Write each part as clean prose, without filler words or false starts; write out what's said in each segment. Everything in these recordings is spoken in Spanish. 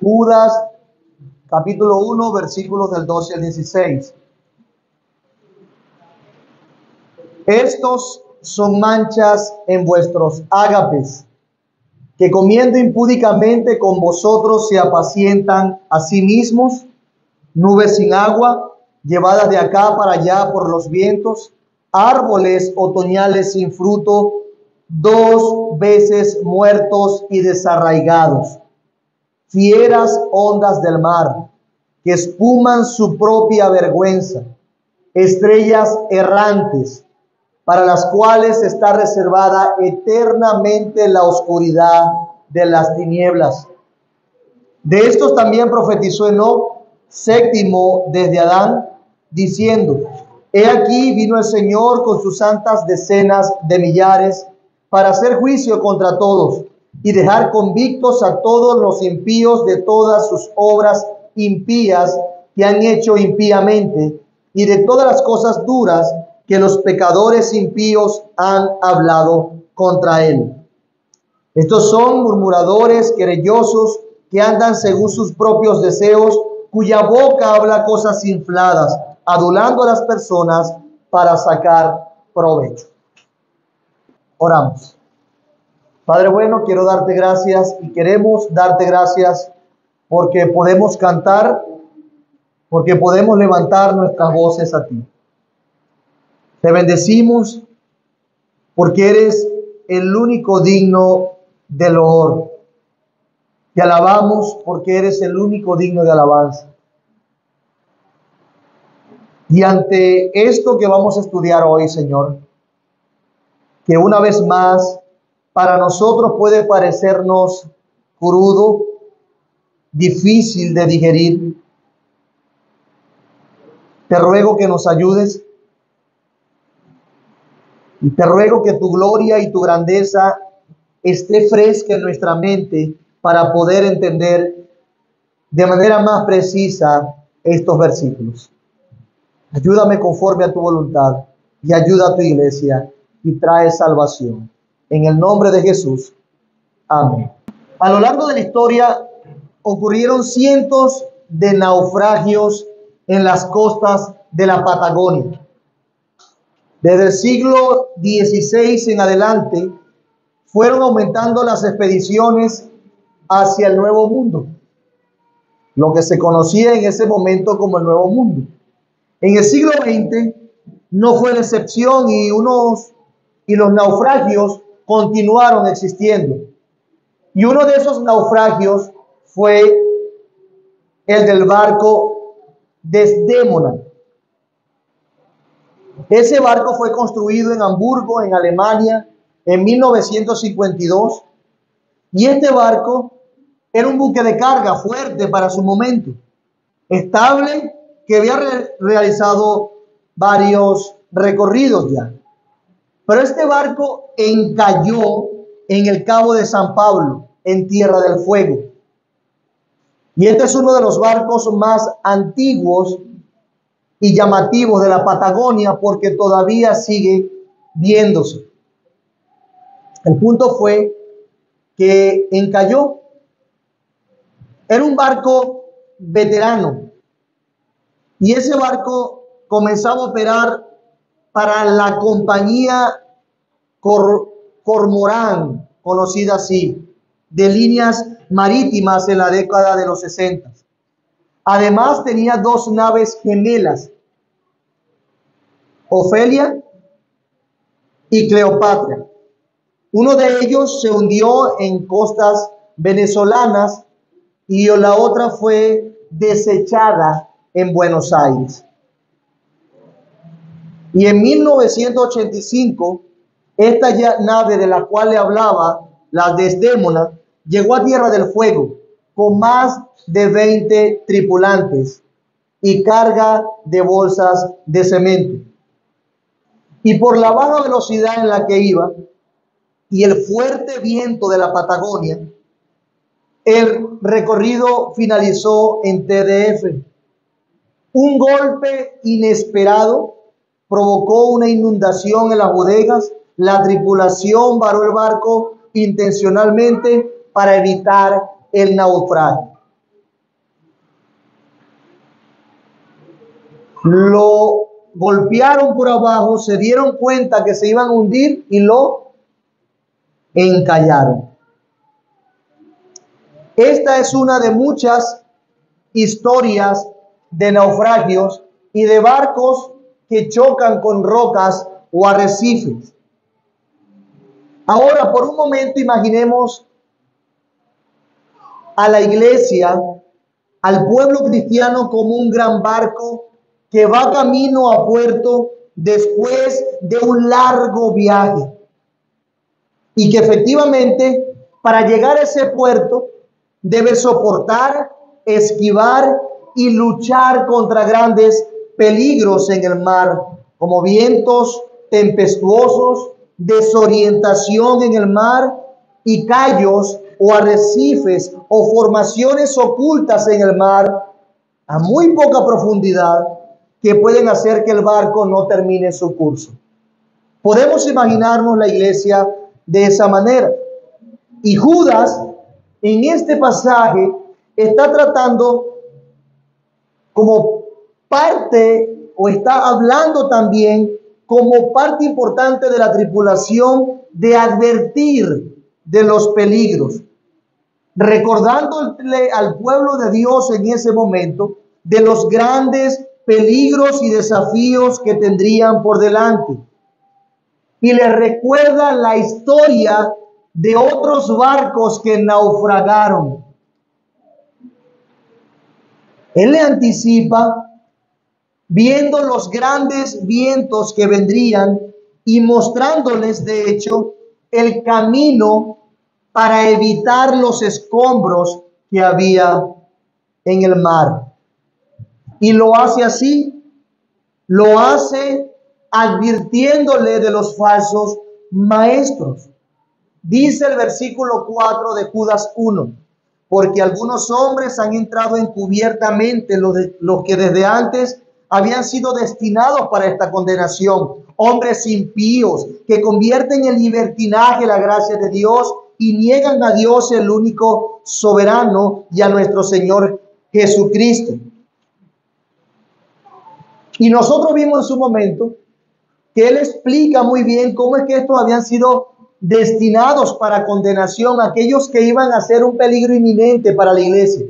Judas, capítulo 1, versículos del 12 al 16. Estos son manchas en vuestros ágapes, que comiendo impúdicamente con vosotros se apacientan a sí mismos, nubes sin agua, llevadas de acá para allá por los vientos, árboles otoñales sin fruto, 2 veces muertos y desarraigados, fieras ondas del mar, que espuman su propia vergüenza, estrellas errantes, para las cuales está reservada eternamente la oscuridad de las tinieblas. De estos también profetizó Enoc, séptimo desde Adán, diciendo: He aquí vino el Señor con sus santas decenas de millares para hacer juicio contra todos y dejar convictos a todos los impíos de todas sus obras impías que han hecho impíamente y de todas las cosas duras que los pecadores impíos han hablado contra él. Estos son murmuradores, querellosos, que andan según sus propios deseos, cuya boca habla cosas infladas, adulando a las personas para sacar provecho. Oramos. Padre bueno, quiero darte gracias y queremos darte gracias porque podemos cantar, porque podemos levantar nuestras voces a ti. Te bendecimos porque eres el único digno de loor. Te alabamos porque eres el único digno de alabanza. Y ante esto que vamos a estudiar hoy, Señor, que una vez más para nosotros puede parecernos crudo, difícil de digerir, te ruego que nos ayudes. Y te ruego que tu gloria y tu grandeza esté fresca en nuestra mente para poder entender de manera más precisa estos versículos. Ayúdame conforme a tu voluntad y ayuda a tu iglesia y trae salvación. En el nombre de Jesús. Amén. A lo largo de la historia ocurrieron cientos de naufragios en las costas de la Patagonia. Desde el siglo XVI en adelante, fueron aumentando las expediciones hacia el Nuevo Mundo, lo que se conocía en ese momento como el Nuevo Mundo. En el siglo XX no fue la excepción y los naufragios continuaron existiendo. Y uno de esos naufragios fue el del barco Desdémona. Ese barco fue construido en Hamburgo, en Alemania, en 1952. Y este barco era un buque de carga fuerte para su momento, estable, que había realizado varios recorridos ya. Pero este barco encalló en el Cabo de San Pablo, en Tierra del Fuego. Y este es uno de los barcos más antiguos y llamativos de la Patagonia porque todavía sigue viéndose. El punto fue que encalló. Era un barco veterano y ese barco comenzaba a operar para la compañía Cormorán, conocida así, de líneas marítimas en la década de los 60. Además tenía 2 naves gemelas, Ofelia y Cleopatra. Uno de ellos se hundió en costas venezolanas y la otra fue desechada en Buenos Aires. Y en 1985, esta nave de la cual le hablaba, la Desdémona, llegó a Tierra del Fuego con más de 20 tripulantes y carga de bolsas de cemento. Y por la baja velocidad en la que iba y el fuerte viento de la Patagonia, el recorrido finalizó en TDF. Un golpe inesperado provocó una inundación en las bodegas. La tripulación varó el barco intencionalmente para evitar el naufragio. lo golpearon por abajo, se dieron cuenta que se iban a hundir y lo encallaron. Esta es una de muchas historias de naufragios y de barcos que chocan con rocas o arrecifes. Ahora, por un momento, imaginemos a la iglesia, al pueblo cristiano, como un gran barco que va camino a puerto después de un largo viaje. Y que efectivamente, para llegar a ese puerto, debe soportar, esquivar y luchar contra grandes peligros en el mar, como vientos tempestuosos, desorientación en el mar y callos o arrecifes o formaciones ocultas en el mar a muy poca profundidad que pueden hacer que el barco no termine su curso. Podemos imaginarnos la iglesia de esa manera. Y Judas, en este pasaje, está tratando como parte, o está hablando también como parte importante de la tripulación, de advertir de los peligros, recordándole al pueblo de Dios en ese momento de los grandes peligros y desafíos que tendrían por delante. Y les recuerda la historia de otros barcos que naufragaron. Él le anticipa, viendo los grandes vientos que vendrían y mostrándoles, de hecho, el camino para evitar los escombros que había en el mar. Y lo hace así, lo hace advirtiéndole de los falsos maestros. Dice el versículo 4 de Judas 1, porque algunos hombres han entrado encubiertamente, los que desde antes habían sido destinados para esta condenación, hombres impíos que convierten en libertinaje la gracia de Dios y niegan a Dios, el único soberano, y a nuestro Señor Jesucristo. Y nosotros vimos en su momento que él explica muy bien cómo es que estos habían sido destinados para condenación, aquellos que iban a ser un peligro inminente para la iglesia.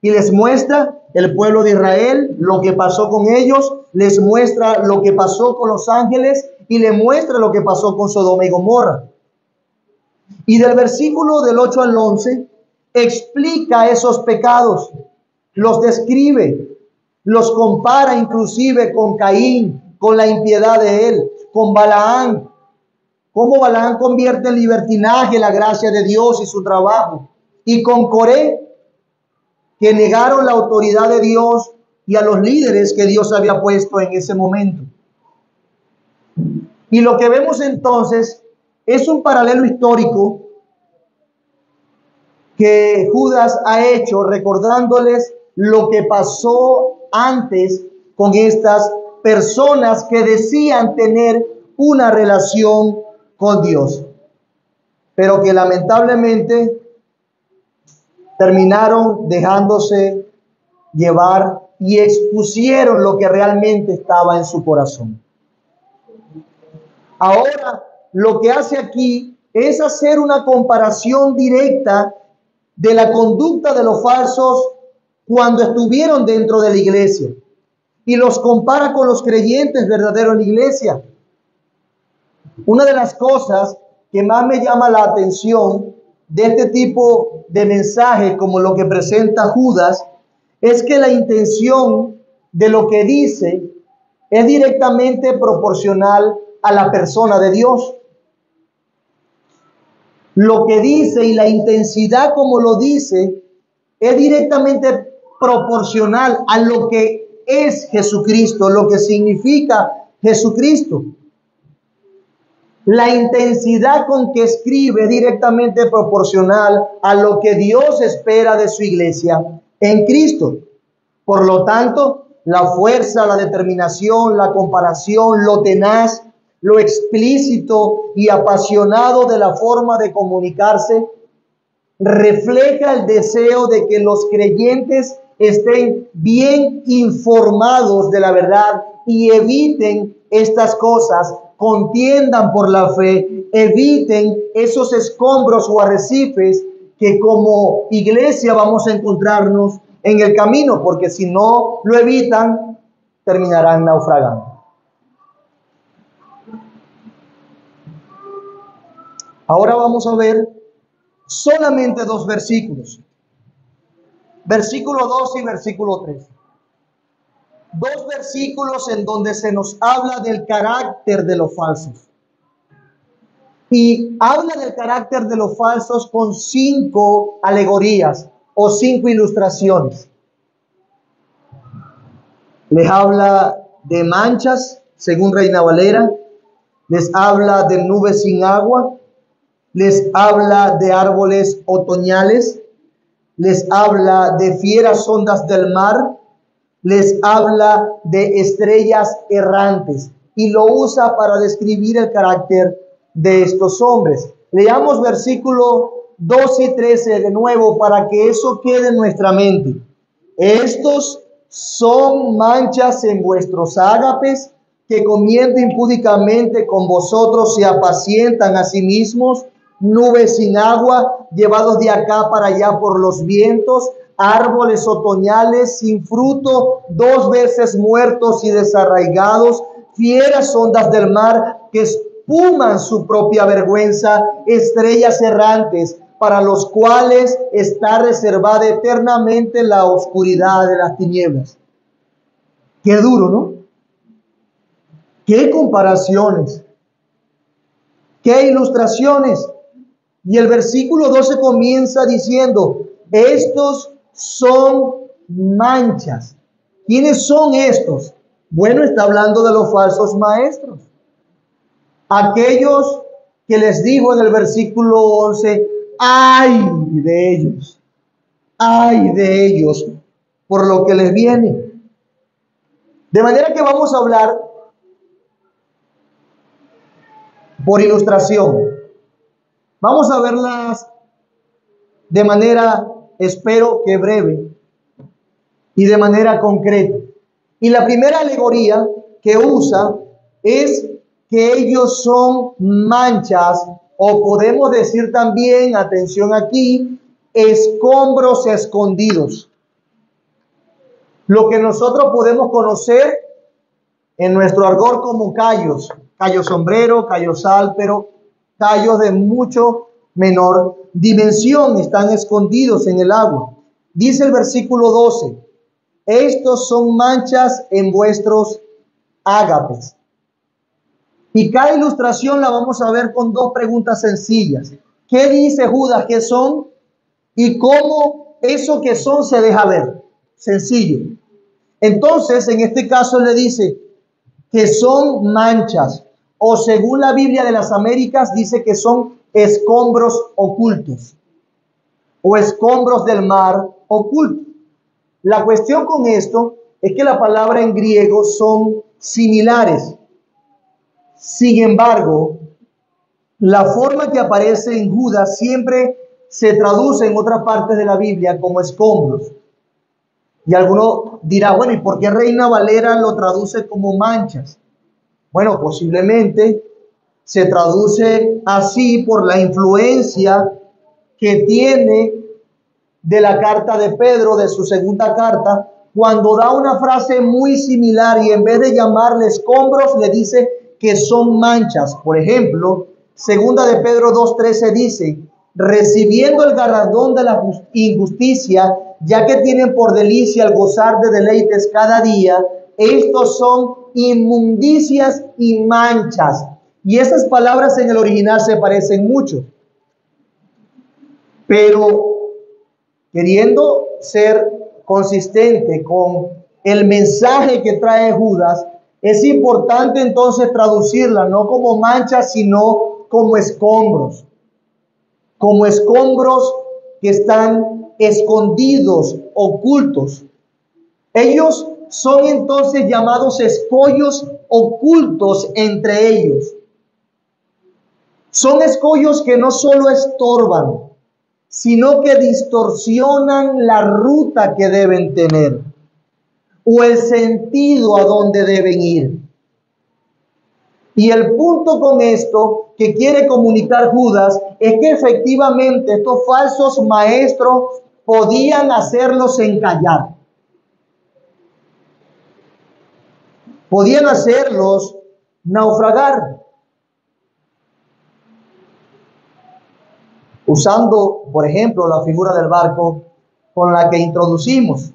Y les muestra el pueblo de Israel, lo que pasó con ellos, les muestra lo que pasó con los ángeles y les muestra lo que pasó con Sodoma y Gomorra. Y del versículo del 8 al 11 explica esos pecados, los describe, los compara inclusive con Caín, con la impiedad de él, con Balaán, cómo Balaán convierte en libertinaje la gracia de Dios y su trabajo, y con Coré, que negaron la autoridad de Dios y a los líderes que Dios había puesto en ese momento. Y lo que vemos entonces es un paralelo histórico que Judas ha hecho, recordándoles lo que pasó antes con estas personas que decían tener una relación con Dios, pero que lamentablemente terminaron dejándose llevar y expusieron lo que realmente estaba en su corazón. Ahora, lo que hace aquí es hacer una comparación directa de la conducta de los falsos cuando estuvieron dentro de la iglesia y los compara con los creyentes verdaderos en la iglesia. Una de las cosas que más me llama la atención de este tipo de mensaje, como lo que presenta Judas, es que la intención de lo que dice es directamente proporcional a la persona de Dios. Lo que dice y la intensidad como lo dice es directamente proporcional a lo que es Jesucristo, lo que significa Jesucristo. La intensidad con que escribe es directamente proporcional a lo que Dios espera de su iglesia en Cristo. Por lo tanto, la fuerza, la determinación, la comparación, lo tenaz, lo explícito y apasionado de la forma de comunicarse refleja el deseo de que los creyentes estén bien informados de la verdad y eviten estas cosas, contiendan por la fe, eviten esos escombros o arrecifes que como iglesia vamos a encontrarnos en el camino, porque si no lo evitan, terminarán naufragando. Ahora vamos a ver solamente dos versículos. Versículo 2 y versículo 3. Dos versículos en donde se nos habla del carácter de los falsos. Y habla del carácter de los falsos con 5 alegorías o 5 ilustraciones. Les habla de manchas, según Reina Valera. Les habla de nubes sin agua. Les habla de árboles otoñales. Les habla de fieras ondas del mar. Les habla de estrellas errantes. Y lo usa para describir el carácter de estos hombres. Leamos versículo 12 y 13 de nuevo para que eso quede en nuestra mente. Estos son manchas en vuestros ágapes, que comiendo impúdicamente con vosotros se apacientan a sí mismos, nubes sin agua, llevados de acá para allá por los vientos, árboles otoñales sin fruto, 2 veces muertos y desarraigados, fieras ondas del mar que espuman su propia vergüenza, estrellas errantes, para los cuales está reservada eternamente la oscuridad de las tinieblas. Qué duro, ¿no? Qué comparaciones, qué ilustraciones. Y el versículo 12 comienza diciendo, estos son manchas. ¿Quiénes son estos? Bueno, está hablando de los falsos maestros. Aquellos que les dijo en el versículo 11, ay de ellos, por lo que les viene. De manera que vamos a hablar por ilustración. Vamos a verlas de manera, espero que breve, y de manera concreta. Y la primera alegoría que usa es que ellos son manchas, o podemos decir también, atención aquí, escombros escondidos. Lo que nosotros podemos conocer en nuestro argot como callos, callo sombrero, callo sálpero, callos de mucho menor dimensión, están escondidos en el agua. Dice el versículo 12, estos son manchas en vuestros ágapes. Y cada ilustración la vamos a ver con 2 preguntas sencillas. ¿Qué dice Judas que son? Y cómo eso que son se deja ver. Sencillo. Entonces, en este caso le dice que son manchas, o según la Biblia de las Américas, dice que son escombros ocultos, o escombros del mar ocultos. La cuestión con esto es que la palabra en griego son similares. Sin embargo, la forma que aparece en Judas siempre se traduce en otras partes de la Biblia como escombros. Y alguno dirá, bueno, ¿y por qué Reina Valera lo traduce como manchas? Bueno, posiblemente se traduce así por la influencia que tiene de la carta de Pedro, de su segunda carta, cuando da una frase muy similar y en vez de llamarle escombros, le dice que son manchas. Por ejemplo, segunda de Pedro 2:13 dice, recibiendo el galardón de la injusticia, ya que tienen por delicia el gozar de deleites cada día, estos son inmundicias y manchas. Y esas palabras en el original se parecen mucho. Pero queriendo ser consistente con el mensaje que trae Judas, es importante entonces traducirla no como manchas, sino como escombros que están escondidos, ocultos. Ellos son entonces llamados escollos ocultos entre ellos. Son escollos que no solo estorban, sino que distorsionan la ruta que deben tener o el sentido a donde deben ir. Y el punto con esto que quiere comunicar Judas es que efectivamente estos falsos maestros podían hacerlos encallar, podían hacerlos naufragar. Usando, por ejemplo, la figura del barco con la que introducimos.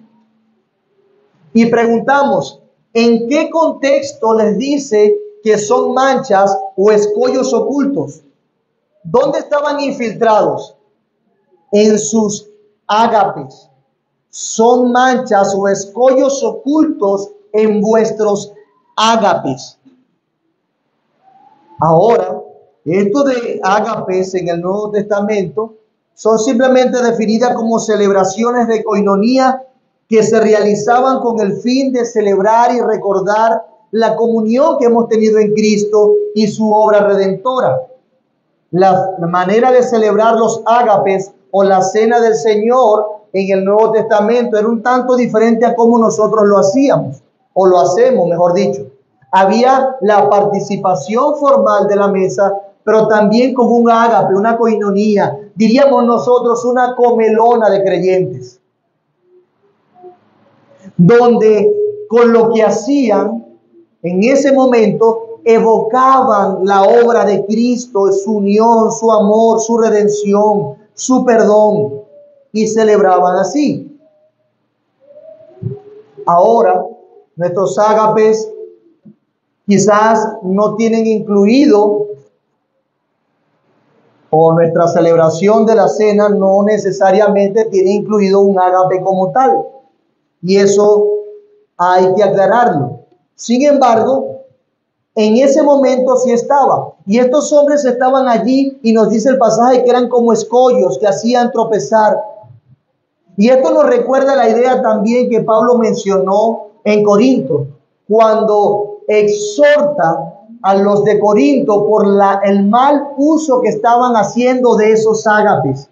Y preguntamos, ¿en qué contexto les dice que son manchas o escollos ocultos? ¿Dónde estaban infiltrados? En sus ágapes. Son manchas o escollos ocultos en vuestros ágapes. Ahora, esto de ágapes en el Nuevo Testamento son simplemente definidas como celebraciones de coinonía que se realizaban con el fin de celebrar y recordar la comunión que hemos tenido en Cristo y su obra redentora. La manera de celebrar los ágapes o la cena del Señor en el Nuevo Testamento era un tanto diferente a cómo nosotros lo hacíamos, o lo hacemos, mejor dicho. Había la participación formal de la mesa, pero también como un ágape, una coinonía, diríamos nosotros una comelona de creyentes, donde con lo que hacían en ese momento evocaban la obra de Cristo, su unión, su amor, su redención, su perdón, y celebraban así. Ahora, nuestros ágapes quizás no tienen incluido, o nuestra celebración de la cena no necesariamente tiene incluido un ágape como tal. Y eso hay que aclararlo. Sin embargo, en ese momento sí estaba. Y estos hombres estaban allí y nos dice el pasaje que eran como escollos que hacían tropezar. Y esto nos recuerda la idea también que Pablo mencionó en Corinto, cuando exhorta a los de Corinto por el mal uso que estaban haciendo de esos ágapes.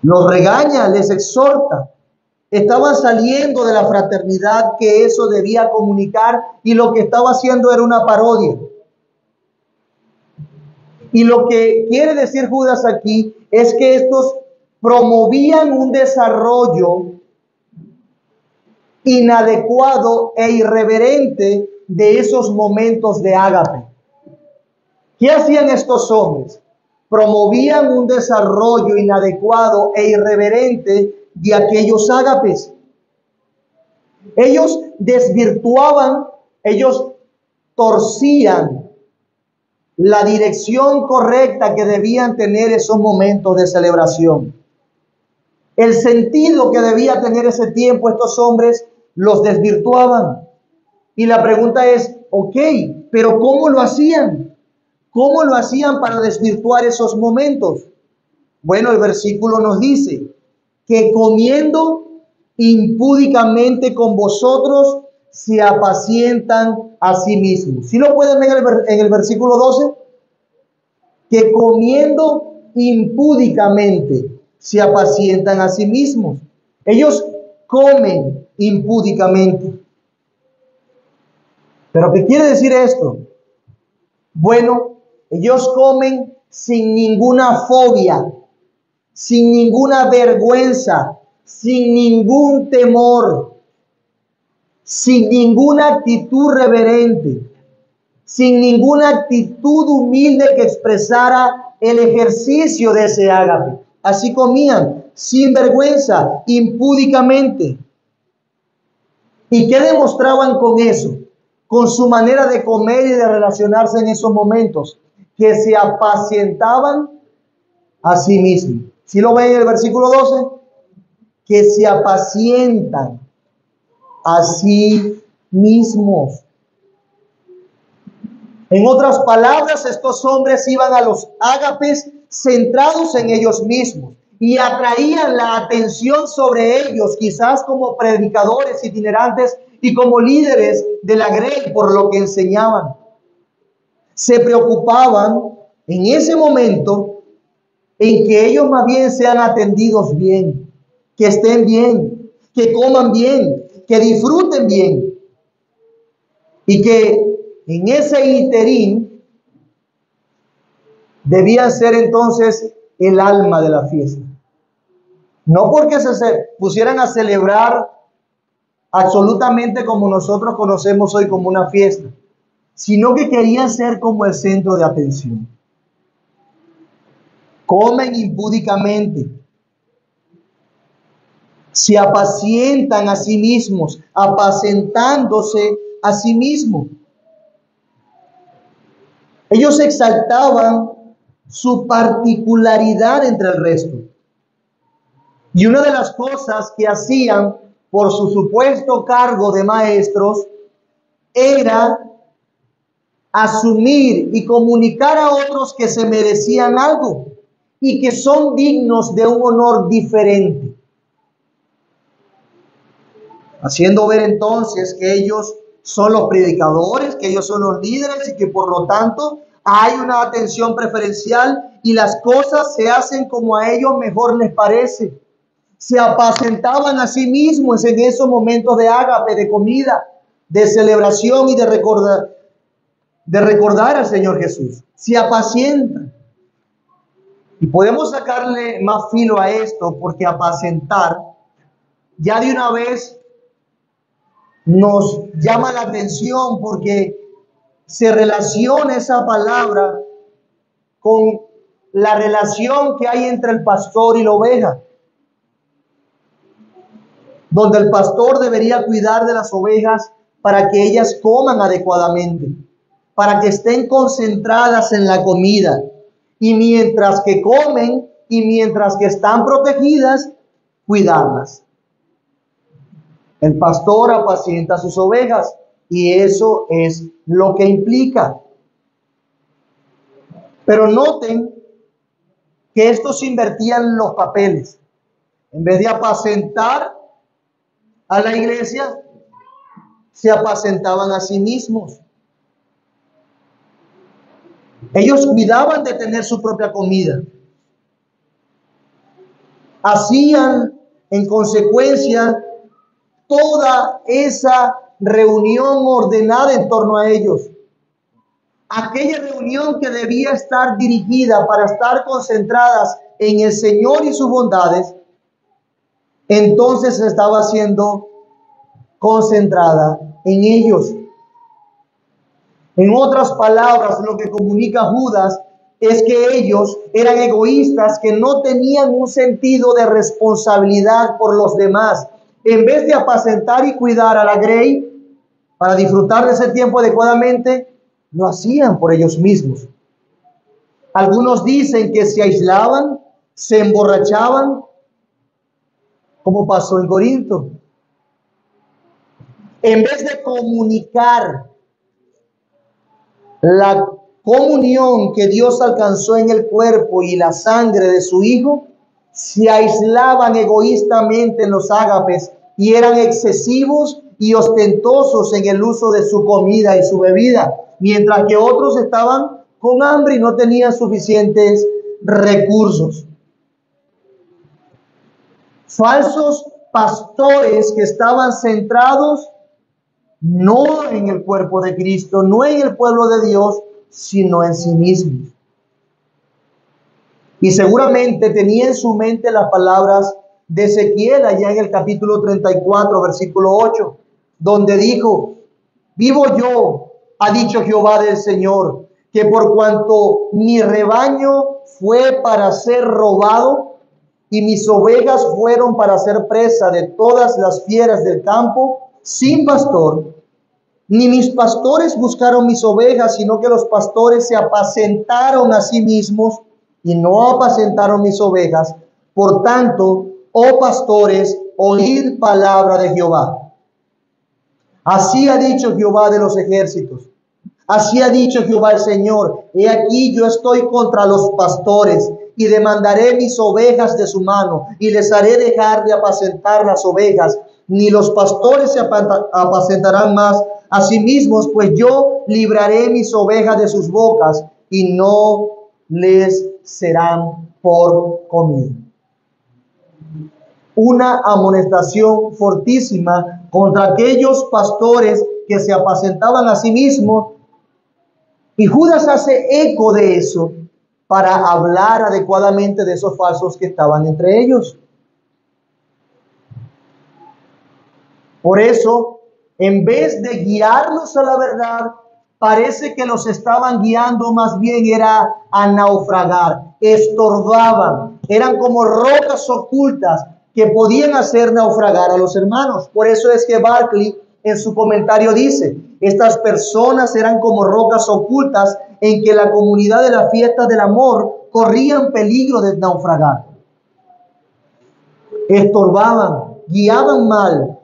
Los regaña, les exhorta. Estaban saliendo de la fraternidad que eso debía comunicar y lo que estaba haciendo era una parodia. Y lo que quiere decir Judas aquí es que estos promovían un desarrollo inadecuado e irreverente de esos momentos de ágape. ¿Qué hacían estos hombres? Promovían un desarrollo inadecuado e irreverente de aquellos ágapes. Ellos desvirtuaban, ellos torcían la dirección correcta que debían tener esos momentos de celebración. El sentido que debía tener ese tiempo, estos hombres los desvirtuaban. Y la pregunta es, ok, pero ¿cómo lo hacían? ¿Cómo lo hacían para desvirtuar esos momentos? Bueno, el versículo nos dice que comiendo impúdicamente con vosotros se apacientan a sí mismos. ¿Sí lo pueden ver en el versículo 12? Que comiendo impúdicamente se apacientan a sí mismos. Ellos comen impúdicamente. ¿Pero qué quiere decir esto? Bueno, ellos comen sin ninguna fobia, sin ninguna vergüenza, sin ningún temor, sin ninguna actitud reverente, sin ninguna actitud humilde que expresara el ejercicio de ese ágape. Así comían, sin vergüenza, impúdicamente. ¿Y qué demostraban con eso? Con su manera de comer y de relacionarse en esos momentos, que se apacientaban a sí mismos. ¿Sí lo ven en el versículo 12? Que se apacientan a sí mismos. En otras palabras, estos hombres iban a los ágapes centrados en ellos mismos y atraían la atención sobre ellos, quizás como predicadores itinerantes y como líderes de la grey por lo que enseñaban. Se preocupaban en ese momento en que ellos más bien sean atendidos bien, que estén bien, que coman bien, que disfruten bien, y que en ese interín debían ser entonces el alma de la fiesta. No porque se pusieran a celebrar absolutamente como nosotros conocemos hoy como una fiesta, sino que querían ser como el centro de atención. Comen impúdicamente, se apacientan a sí mismos, apacentándose a sí mismos. Ellos exaltaban su particularidad entre el resto. Y una de las cosas que hacían por su supuesto cargo de maestros era asumir y comunicar a otros que se merecían algo y que son dignos de un honor diferente. Haciendo ver entonces que ellos son los predicadores, que ellos son los líderes y que por lo tanto hay una atención preferencial y las cosas se hacen como a ellos mejor les parece. Se apacentaban a sí mismos en esos momentos de ágape, de comida, de celebración y de recordar al Señor Jesús. Se apacientan. Y podemos sacarle más filo a esto porque apacentar ya de una vez nos llama la atención porque se relaciona esa palabra con la relación que hay entre el pastor y la oveja, donde el pastor debería cuidar de las ovejas para que ellas coman adecuadamente, para que estén concentradas en la comida, y mientras que comen y mientras que están protegidas, cuidarlas. El pastor apacienta a sus ovejas y eso es lo que implica. Pero noten que estos invertían los papeles. En vez de apacentar a la iglesia, se apacentaban a sí mismos. Ellos cuidaban de tener su propia comida. Hacían, en consecuencia, toda esa reunión ordenada en torno a ellos. Aquella reunión que debía estar dirigida para estar concentradas en el Señor y sus bondades, entonces estaba siendo concentrada en ellos. En otras palabras, lo que comunica Judas es que ellos eran egoístas, que no tenían un sentido de responsabilidad por los demás. En vez de apacentar y cuidar a la grey para disfrutar de ese tiempo adecuadamente, lo hacían por ellos mismos. Algunos dicen que se aislaban, se emborrachaban, como pasó en Corinto. En vez de comunicar la comunión que Dios alcanzó en el cuerpo y la sangre de su Hijo, se aislaban egoístamente en los ágapes y eran excesivos y ostentosos en el uso de su comida y su bebida, mientras que otros estaban con hambre y no tenían suficientes recursos. Falsos pastores que estaban centrados no en el cuerpo de Cristo, no en el pueblo de Dios, sino en sí mismos. Y seguramente tenía en su mente las palabras de Ezequiel allá en el capítulo 34, versículo 8, donde dijo: vivo yo, ha dicho Jehová del Señor, que por cuanto mi rebaño fue para ser robado y mis ovejas fueron para ser presa de todas las fieras del campo, sin pastor, ni mis pastores buscaron mis ovejas, sino que los pastores se apacentaron a sí mismos y no apacentaron mis ovejas. Por tanto, oh pastores, oíd palabra de Jehová. Así ha dicho Jehová de los ejércitos. Así ha dicho Jehová el Señor: he aquí yo estoy contra los pastores y demandaré mis ovejas de su mano y les haré dejar de apacentar las ovejas. Ni los pastores se apacentarán más a sí mismos, pues yo libraré mis ovejas de sus bocas y no les serán por comida. Una amonestación fortísima contra aquellos pastores que se apacentaban a sí mismos, y Judas hace eco de eso para hablar adecuadamente de esos falsos que estaban entre ellos. Por eso, en vez de guiarlos a la verdad, parece que los estaban guiando más bien era a naufragar, estorbaban, eran como rocas ocultas que podían hacer naufragar a los hermanos. Por eso es que Barclay en su comentario dice, estas personas eran como rocas ocultas en que la comunidad de la fiesta del amor corrían peligro de naufragar. Estorbaban, guiaban mal.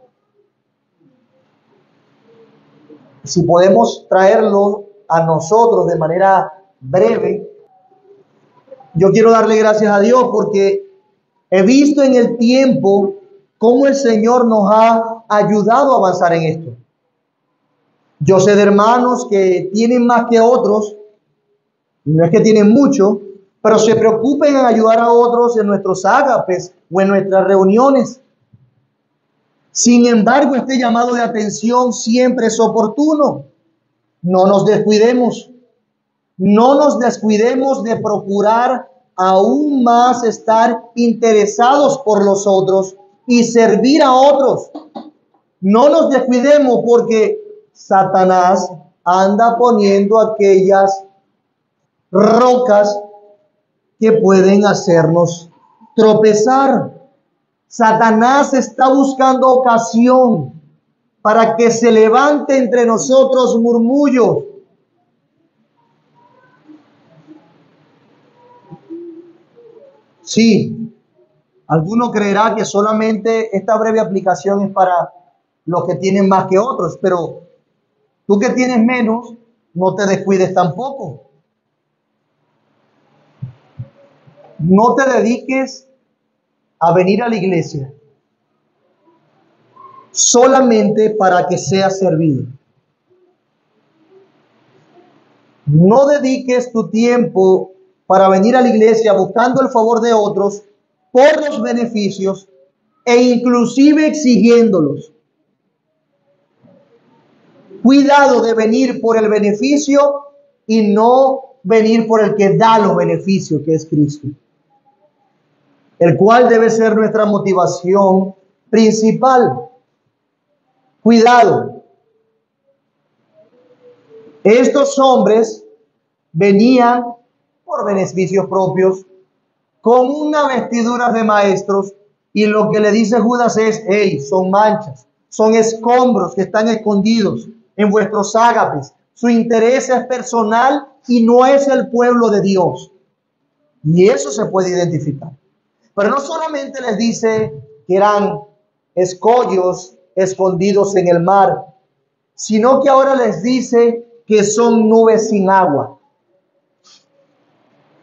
Si podemos traerlo a nosotros de manera breve, yo quiero darle gracias a Dios porque he visto en el tiempo cómo el Señor nos ha ayudado a avanzar en esto. Yo sé de hermanos que tienen más que otros, y no es que tienen mucho, pero se preocupen en ayudar a otros en nuestros ágapes o en nuestras reuniones. Sin embargo, este llamado de atención siempre es oportuno. No nos descuidemos. No nos descuidemos de procurar aún más estar interesados por los otros y servir a otros. No nos descuidemos porque Satanás anda poniendo aquellas rocas que pueden hacernos tropezar. Satanás está buscando ocasión para que se levante entre nosotros murmullos. Sí, alguno creerá que solamente esta breve aplicación es para los que tienen más que otros, pero tú que tienes menos, no te descuides tampoco. No te dediques a venir a la iglesia solamente para que seas servido. No dediques tu tiempo para venir a la iglesia buscando el favor de otros por los beneficios e inclusive exigiéndolos. Cuidado de venir por el beneficio y no venir por el que da los beneficios, que es Cristo, el cual debe ser nuestra motivación principal. Cuidado. Estos hombres venían por beneficios propios, con una vestidura de maestros, y lo que le dice Judas es, hey, son manchas, son escombros que están escondidos en vuestros ágapes. Su interés es personal y no es el pueblo de Dios. Y eso se puede identificar. Pero no solamente les dice que eran escollos escondidos en el mar, sino que ahora les dice que son nubes sin agua.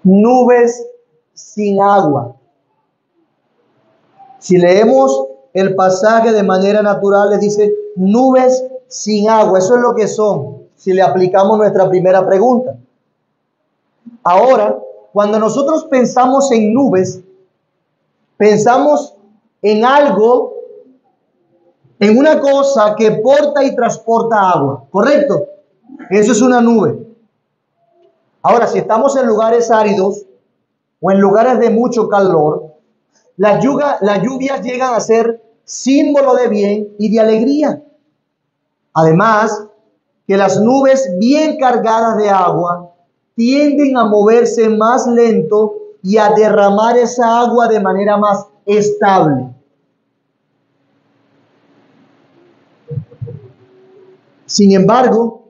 Nubes sin agua. Si leemos el pasaje de manera natural, les dice nubes sin agua. Eso es lo que son, si le aplicamos nuestra primera pregunta. Ahora, cuando nosotros pensamos en nubes, pensamos en algo, en una cosa que porta y transporta agua, ¿correcto? Eso es una nube. Ahora, si estamos en lugares áridos o en lugares de mucho calor, las lluvias llegan a ser símbolo de bien y de alegría. Además, que las nubes bien cargadas de agua tienden a moverse más lento y a derramar esa agua de manera más estable. Sin embargo,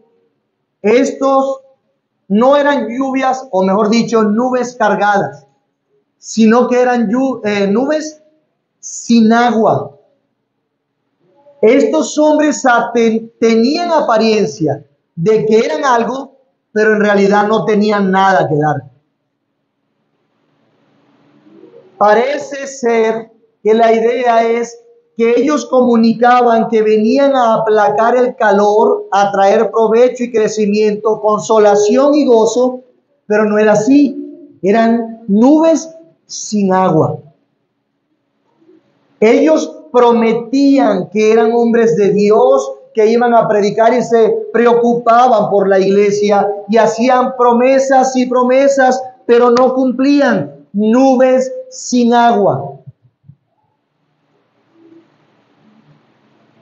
estos no eran lluvias, o mejor dicho, nubes cargadas, sino que eran nubes sin agua. Estos hombres tenían apariencia de que eran algo, pero en realidad no tenían nada que dar. Parece ser que la idea es que ellos comunicaban que venían a aplacar el calor, a traer provecho y crecimiento, consolación y gozo, pero no era así. Eran nubes sin agua. Ellos prometían que eran hombres de Dios, que iban a predicar y se preocupaban por la iglesia y hacían promesas y promesas, pero no cumplían. Nubes sin agua.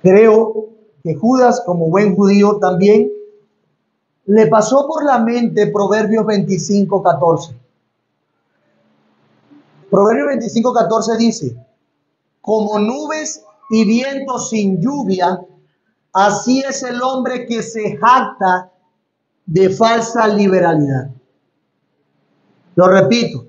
Creo que Judas, como buen judío también, le pasó por la mente Proverbios 25:14. Proverbios 25:14 dice: como nubes y viento sin lluvia, así es el hombre que se jacta de falsa liberalidad. Lo repito,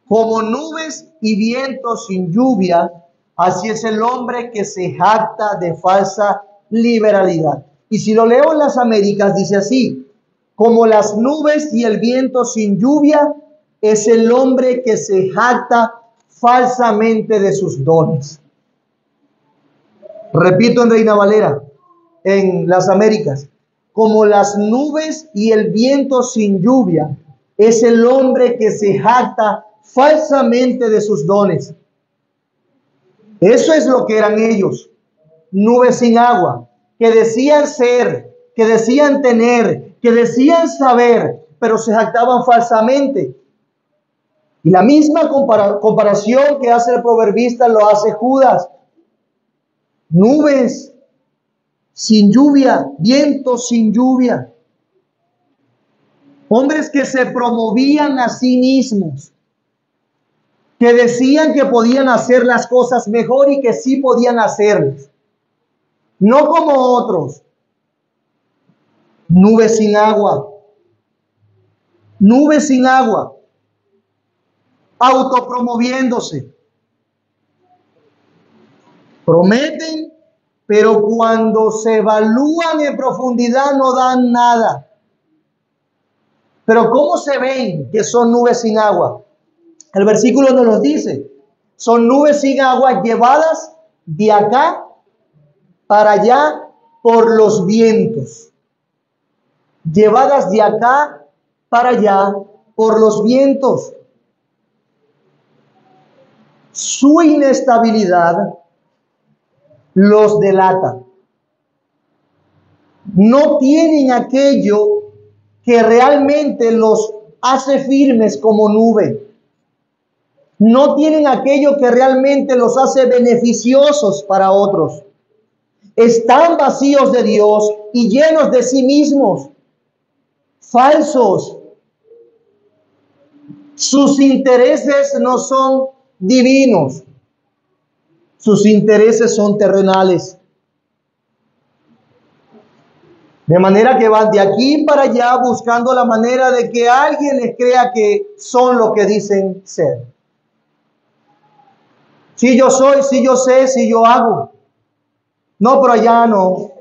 como nubes y viento sin lluvia, así es el hombre que se jacta de falsa liberalidad. Y si lo leo en las Américas, dice así: como las nubes y el viento sin lluvia, es el hombre que se jacta falsamente de sus dones. Repito en Reina Valera, en las Américas: como las nubes y el viento sin lluvia, es el hombre que se jacta falsamente de sus dones. Eso es lo que eran ellos, nubes sin agua, que decían ser, que decían tener, que decían saber, pero se jactaban falsamente. Y la misma comparación que hace el proverbista lo hace Judas. Nubes sin lluvia, viento sin lluvia. Hombres que se promovían a sí mismos, que decían que podían hacer las cosas mejor y que sí podían hacerlas, no como otros. Nubes sin agua, nubes sin agua, autopromoviéndose. Prometen, pero cuando se evalúan en profundidad no dan nada. Pero ¿cómo se ven que son nubes sin agua? El versículo nos lo dice. Son nubes sin agua llevadas de acá para allá por los vientos. Llevadas de acá para allá por los vientos. Su inestabilidad los delata. No tienen aquello que realmente los hace firmes como nube. No tienen aquello que realmente los hace beneficiosos para otros. Están vacíos de Dios y llenos de sí mismos, falsos. Sus intereses no son divinos. Sus intereses son terrenales. De manera que van de aquí para allá buscando la manera de que alguien les crea que son lo que dicen ser. Si yo soy, si yo sé, si yo hago. No, pero allá no.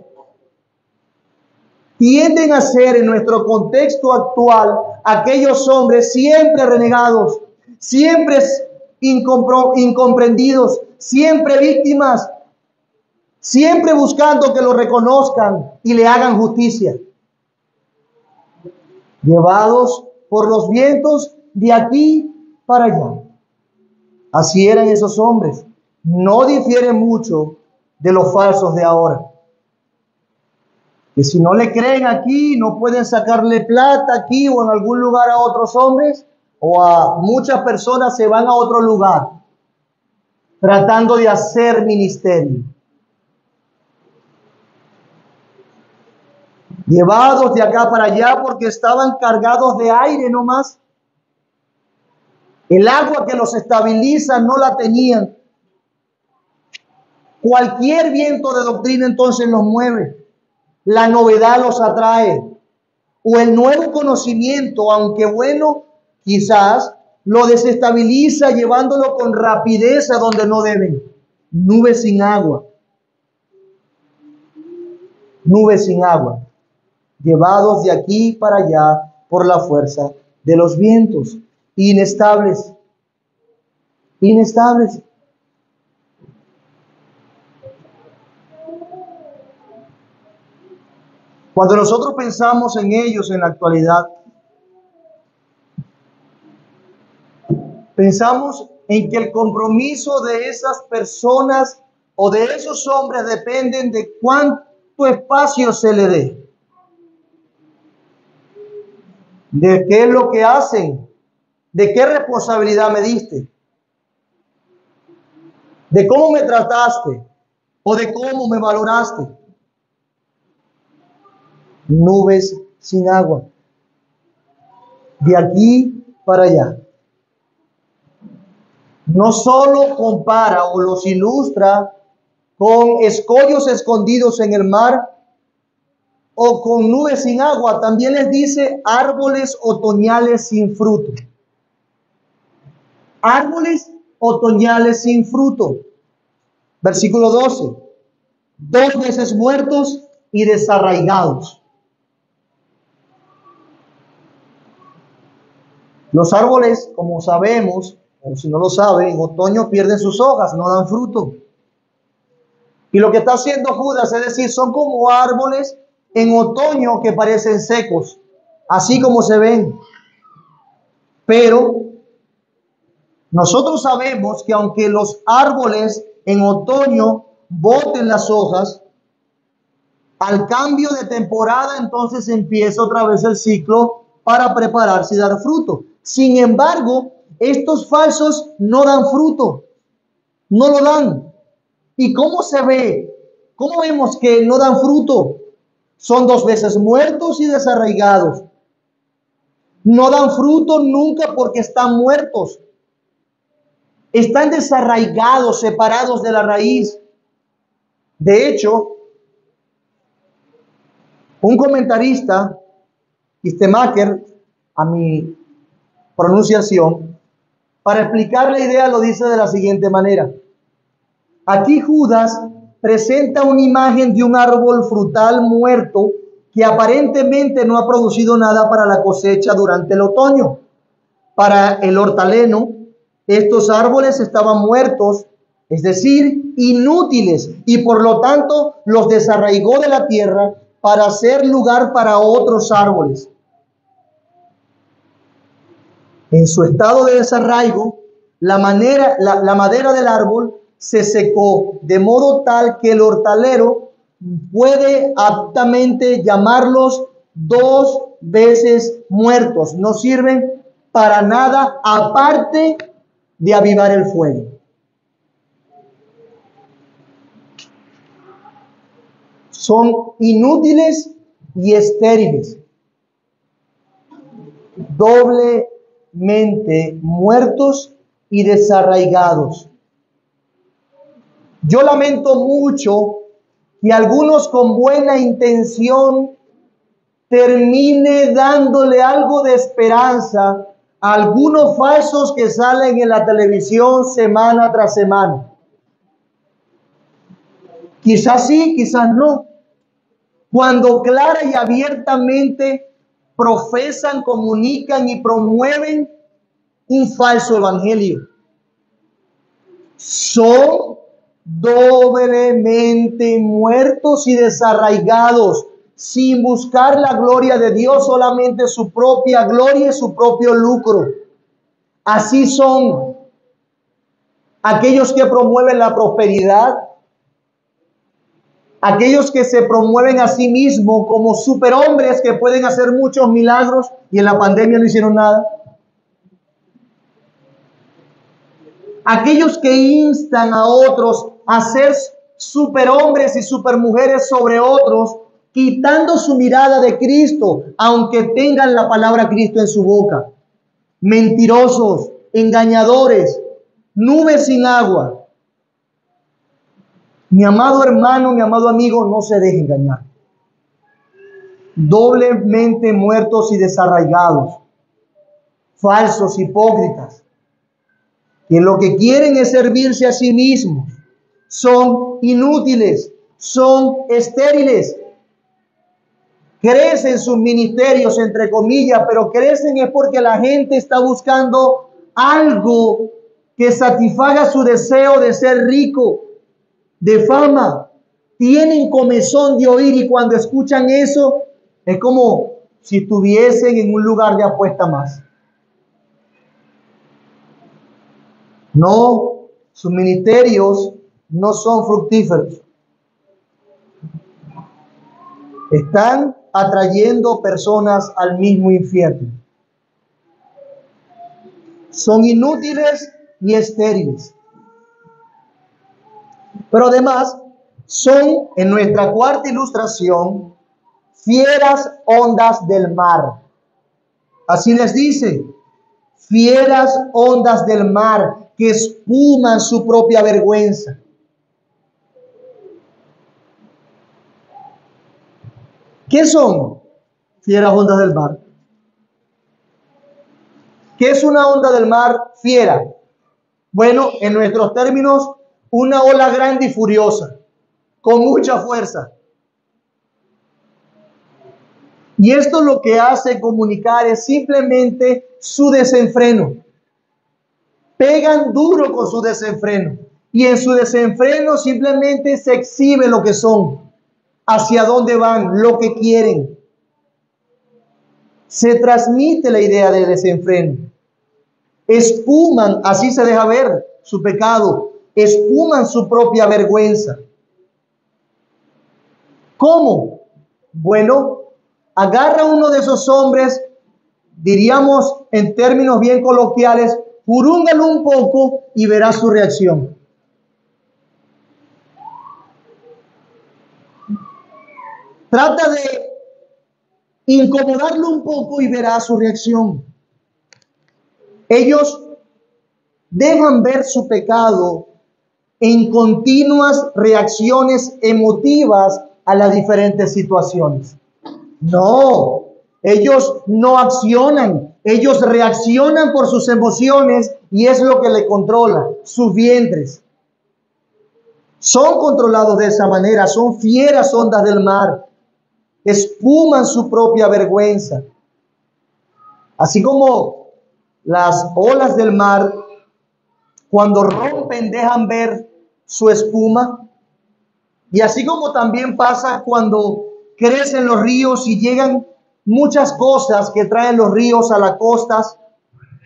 Tienden a ser en nuestro contexto actual aquellos hombres siempre renegados, siempre incomprendidos, siempre víctimas, siempre buscando que lo reconozcan y le hagan justicia. Llevados por los vientos de aquí para allá. Así eran esos hombres. No difieren mucho de los falsos de ahora. Que si no le creen aquí, no pueden sacarle plata aquí o en algún lugar a otros hombres, o a muchas personas se van a otro lugar tratando de hacer ministerio. Llevados de acá para allá porque estaban cargados de aire nomás. El agua que los estabiliza no la tenían. Cualquier viento de doctrina entonces los mueve. La novedad los atrae. O el nuevo conocimiento, aunque bueno, quizás lo desestabiliza llevándolo con rapidez a donde no deben. Nubes sin agua. Nubes sin agua. Llevados de aquí para allá por la fuerza de los vientos. Inestables. Inestables. Cuando nosotros pensamos en ellos en la actualidad, Pensamos en que el compromiso de esas personas o de esos hombres dependen de cuánto espacio se le dé, de qué es lo que hacen, de qué responsabilidad me diste, de cómo me trataste o de cómo me valoraste. Nubes sin agua, de aquí para allá. No solo compara o los ilustra con escollos escondidos en el mar o con nubes sin agua, también les dice árboles otoñales sin fruto. Árboles otoñales sin fruto. Versículo 12. 2 veces muertos y desarraigados. Los árboles, como sabemos, o si no lo saben, en otoño pierden sus hojas, no dan fruto. Y lo que está haciendo Judas, es decir, son como árboles en otoño que parecen secos, así como se ven. Pero nosotros sabemos que aunque los árboles en otoño boten las hojas, al cambio de temporada entonces empieza otra vez el ciclo para prepararse y dar fruto. Sin embargo, estos falsos no dan fruto, no lo dan. ¿Y cómo se ve? ¿Cómo vemos que no dan fruto? Son 2 veces muertos y desarraigados. No dan fruto nunca porque están muertos. Están desarraigados, separados de la raíz. De hecho, un comentarista, Istemacher, a mi pronunciación, para explicar la idea lo dice de la siguiente manera. Aquí Judas presenta una imagen de un árbol frutal muerto que aparentemente no ha producido nada para la cosecha durante el otoño. Para el hortaleno, estos árboles estaban muertos, es decir, inútiles, y por lo tanto los desarraigó de la tierra para hacer lugar para otros árboles. En su estado de desarraigo, la madera del árbol se secó, de modo tal que el hortalero puede aptamente llamarlos 2 veces muertos. No sirven para nada aparte de avivar el fuego. Son inútiles y estériles, doblemente muertos y desarraigados. Yo lamento mucho que algunos con buena intención termine dándole algo de esperanza a algunos falsos que salen en la televisión semana tras semana. Quizás sí, quizás no. Cuando clara y abiertamente profesan, comunican y promueven un falso evangelio. Son doblemente muertos y desarraigados, sin buscar la gloria de Dios, solamente su propia gloria y su propio lucro. Así son aquellos que promueven la prosperidad, aquellos que se promueven a sí mismos como superhombres que pueden hacer muchos milagros y en la pandemia no hicieron nada. Aquellos que instan a otros a ser superhombres y supermujeres sobre otros, quitando su mirada de Cristo, aunque tengan la palabra Cristo en su boca. Mentirosos, engañadores, nubes sin agua. Mi amado hermano, mi amado amigo, no se deje engañar. Doblemente muertos y desarraigados, falsos, hipócritas, que lo que quieren es servirse a sí mismos. Son inútiles, son estériles. Crecen sus ministerios, entre comillas, pero crecen es porque la gente está buscando algo que satisfaga su deseo de ser rico, de fama. Tienen comezón de oír y cuando escuchan eso es como si estuviesen en un lugar de apuesta más. No, sus ministerios no son fructíferos. Están atrayendo personas al mismo infierno. Son inútiles y estériles. Pero además son, en nuestra cuarta ilustración, fieras ondas del mar. Así les dice, fieras ondas del mar que espuman su propia vergüenza. ¿Qué son fieras ondas del mar? ¿Qué es una onda del mar fiera? Bueno, en nuestros términos, una ola grande y furiosa, con mucha fuerza. Y esto lo que hace comunicar es simplemente su desenfreno. Pegan duro con su desenfreno. Y en su desenfreno simplemente se exhibe lo que son, hacia dónde van, lo que quieren. Se transmite la idea de desenfreno. Espuman, así se deja ver su pecado, espuman su propia vergüenza. ¿Cómo? Bueno, agarra uno de esos hombres, diríamos en términos bien coloquiales, jurúngalo un poco y verá su reacción. Trata de incomodarlo un poco y verá su reacción. Ellos dejan ver su pecado en continuas reacciones emotivas a las diferentes situaciones. No, ellos no accionan, ellos reaccionan por sus emociones y es lo que le controla, sus vientres. Son controlados de esa manera, son fieras ondas del mar, espuman su propia vergüenza. Así como las olas del mar, cuando rompen, dejan ver su espuma. Y así como también pasa cuando crecen los ríos y llegan muchas cosas que traen los ríos a las costas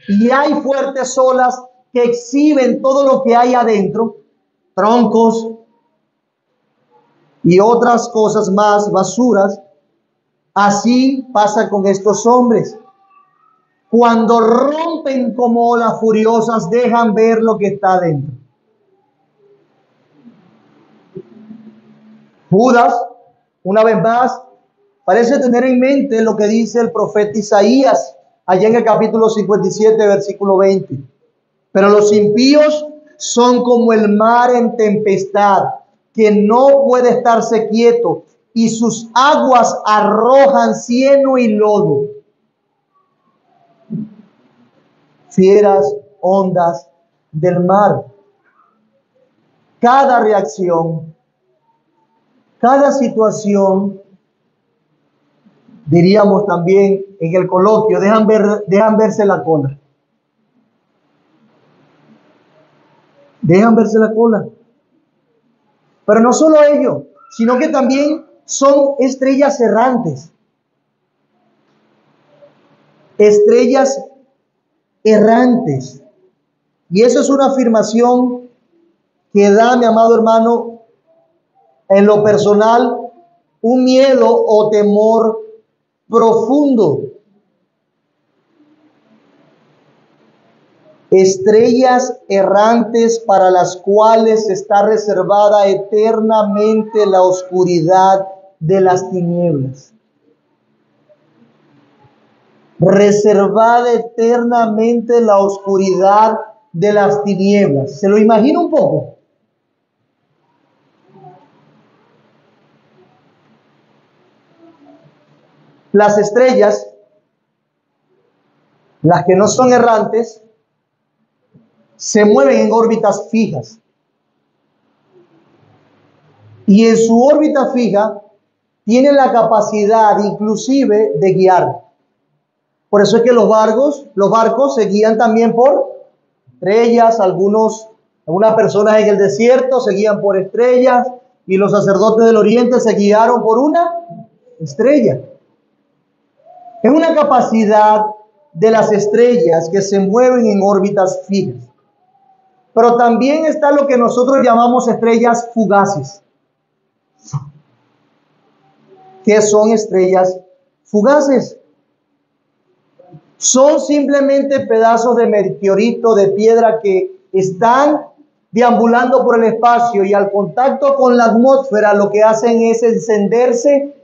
y hay fuertes olas que exhiben todo lo que hay adentro, troncos y otras cosas más, basuras. Así pasa con estos hombres. Cuando rompen como olas furiosas, dejan ver lo que está adentro. Judas, una vez más, parece tener en mente lo que dice el profeta Isaías, allá en el capítulo 57, versículo 20. Pero los impíos son como el mar en tempestad, que no puede estarse quieto, y sus aguas arrojan cieno y lodo. Fieras ondas del mar. Cada reacción, cada situación, diríamos también en el coloquio, dejan verse la cola. Dejan verse la cola. Pero no solo ello, sino que también son estrellas errantes. Estrellas errantes. Y eso es una afirmación que da, mi amado hermano, en lo personal, un miedo o temor profundo. Estrellas errantes para las cuales está reservada eternamente la oscuridad de las tinieblas. Reservada eternamente la oscuridad de las tinieblas. ¿Se lo imagina un poco? Las estrellas, las que no son errantes, se mueven en órbitas fijas. Y en su órbita fija tienen la capacidad inclusive de guiar. Por eso es que los barcos se guían también por estrellas. Algunas personas en el desierto se guían por estrellas y los sacerdotes del oriente se guiaron por una estrella. Es una capacidad de las estrellas que se mueven en órbitas fijas. Pero también está lo que nosotros llamamos estrellas fugaces. ¿Qué son estrellas fugaces? Son simplemente pedazos de meteorito, de piedra que están deambulando por el espacio y al contacto con la atmósfera lo que hacen es encenderse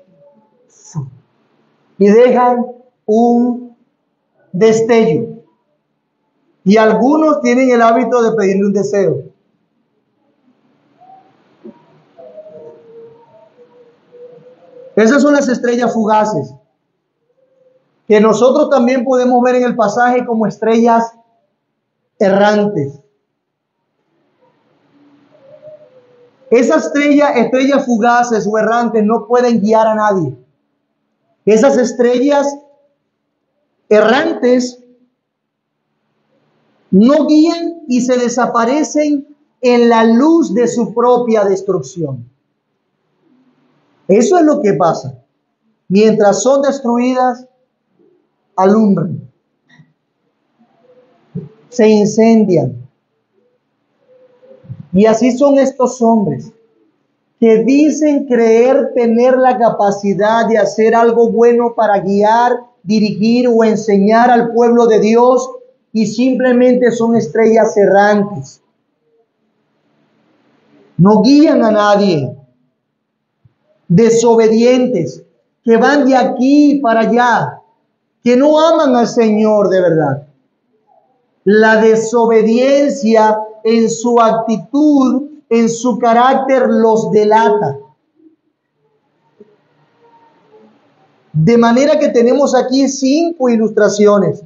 y dejan un destello. Y algunos tienen el hábito de pedirle un deseo. Esas son las estrellas fugaces, que nosotros también podemos ver en el pasaje como estrellas errantes. Esas estrellas fugaces o errantes no pueden guiar a nadie. Esas estrellas errantes no guían y se desaparecen en la luz de su propia destrucción. Eso es lo que pasa. Mientras son destruidas, alumbran, se incendian. Y así son estos hombres que dicen creer tener la capacidad de hacer algo bueno para guiar, dirigir o enseñar al pueblo de Dios y simplemente son estrellas errantes. No guían a nadie. Desobedientes, que van de aquí para allá, que no aman al Señor de verdad. La desobediencia en su actitud, en su carácter, los delata. De manera que tenemos aquí 5 ilustraciones.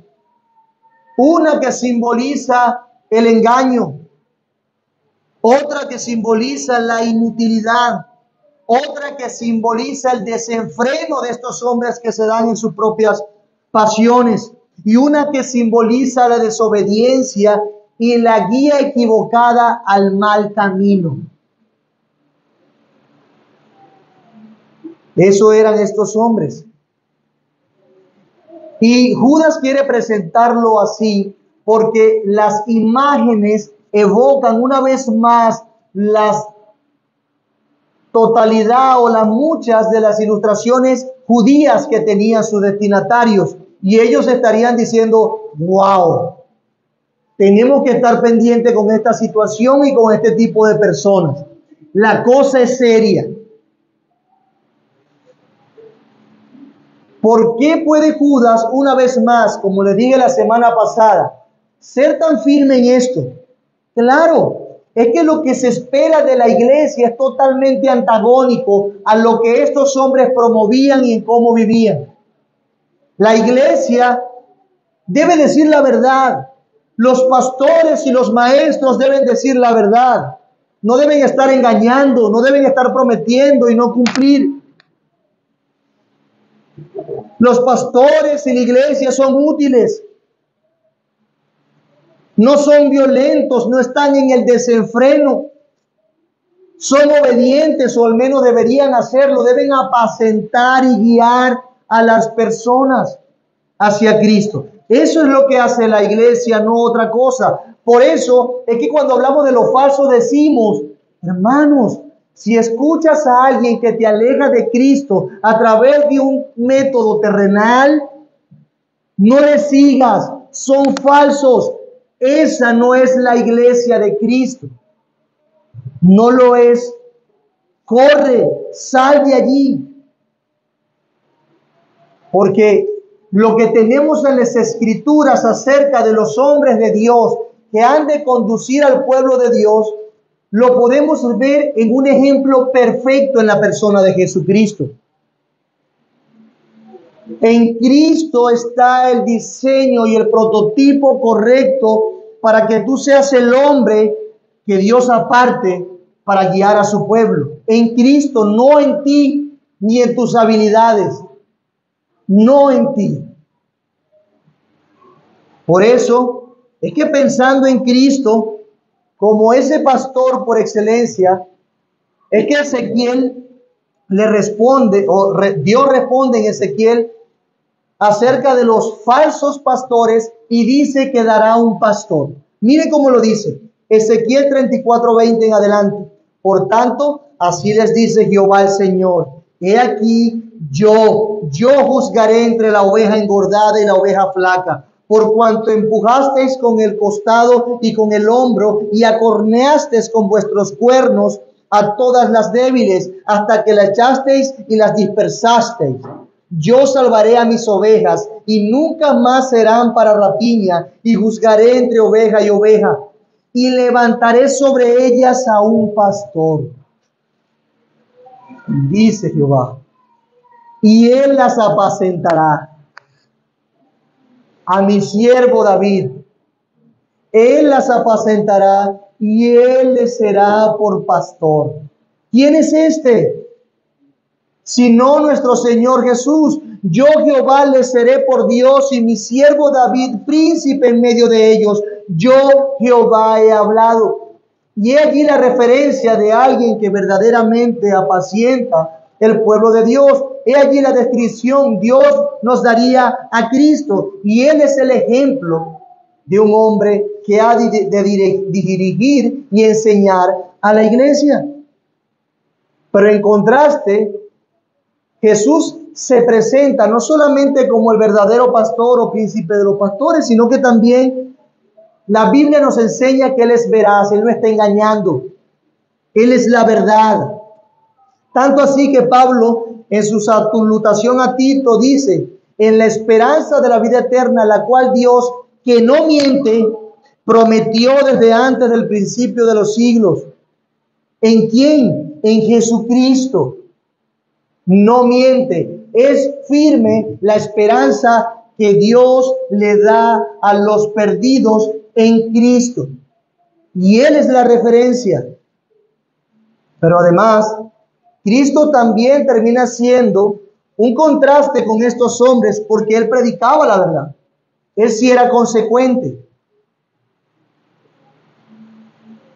Una que simboliza el engaño, otra que simboliza la inutilidad, otra que simboliza el desenfreno de estos hombres que se dan en sus propias pasiones, y una que simboliza la desobediencia y la guía equivocada al mal camino. Eso eran estos hombres. Y Judas quiere presentarlo así porque las imágenes evocan una vez más las totalidad o las muchas de las ilustraciones judías que tenían sus destinatarios. Y ellos estarían diciendo, wow, tenemos que estar pendientes con esta situación y con este tipo de personas. La cosa es seria. ¿Por qué puede Judas, una vez más, como les dije la semana pasada, ser tan firme en esto? Claro, es que lo que se espera de la iglesia es totalmente antagónico a lo que estos hombres promovían y en cómo vivían. La iglesia debe decir la verdad. Los pastores y los maestros deben decir la verdad. No deben estar engañando, no deben estar prometiendo y no cumplir. Los pastores y la iglesia son útiles. No son violentos, no están en el desenfreno. Son obedientes, o al menos deberían hacerlo. Deben apacentar y guiar a las personas hacia Cristo. Eso es lo que hace la iglesia, no otra cosa. Por eso es que cuando hablamos de lo falso decimos, hermanos, si escuchas a alguien que te aleja de Cristo a través de un método terrenal, no le sigas, son falsos. Esa no es la iglesia de Cristo. No lo es. Corre, sal de allí. Porque lo que tenemos en las Escrituras acerca de los hombres de Dios que han de conducir al pueblo de Dios, lo podemos ver en un ejemplo perfecto en la persona de Jesucristo. En Cristo está el diseño y el prototipo correcto para que tú seas el hombre que Dios aparte para guiar a su pueblo. En Cristo, no en ti ni en tus habilidades, no en ti. Por eso es que pensando en Cristo como ese pastor por excelencia, es que Ezequiel le responde, Dios responde en Ezequiel acerca de los falsos pastores y dice que dará un pastor. Mire cómo lo dice. Ezequiel 34:20 en adelante. Por tanto, así les dice Jehová el Señor: he aquí, yo juzgaré entre la oveja engordada y la oveja flaca, por cuanto empujasteis con el costado y con el hombro, y acorneasteis con vuestros cuernos a todas las débiles, hasta que las echasteis y las dispersasteis. Yo salvaré a mis ovejas, y nunca más serán para rapiña, y juzgaré entre oveja y oveja, y levantaré sobre ellas a un pastor, dice Jehová, y él las apacentará. A mi siervo David, él las apacentará, y él les será por pastor. ¿Quién es este? Sino nuestro Señor Jesús. Yo Jehová les seré por Dios, y mi siervo David príncipe en medio de ellos. Yo Jehová he hablado. Y he allí la referencia de alguien que verdaderamente apacienta el pueblo de Dios. He allí la descripción. Dios nos daría a Cristo, y Él es el ejemplo de un hombre que ha de dirigir y enseñar a la iglesia. Pero en contraste, Jesús se presenta no solamente como el verdadero pastor o príncipe de los pastores, sino que también la Biblia nos enseña que Él es veraz, Él no está engañando, Él es la verdad. Tanto así que Pablo, en su salutación a Tito, dice: en la esperanza de la vida eterna, la cual Dios, que no miente, prometió desde antes del principio de los siglos. ¿En quién? En Jesucristo. No miente. Es firme la esperanza que Dios le da a los perdidos en Cristo. Y Él es la referencia. Pero además, Cristo también termina siendo un contraste con estos hombres, porque Él predicaba la verdad. Él sí era consecuente.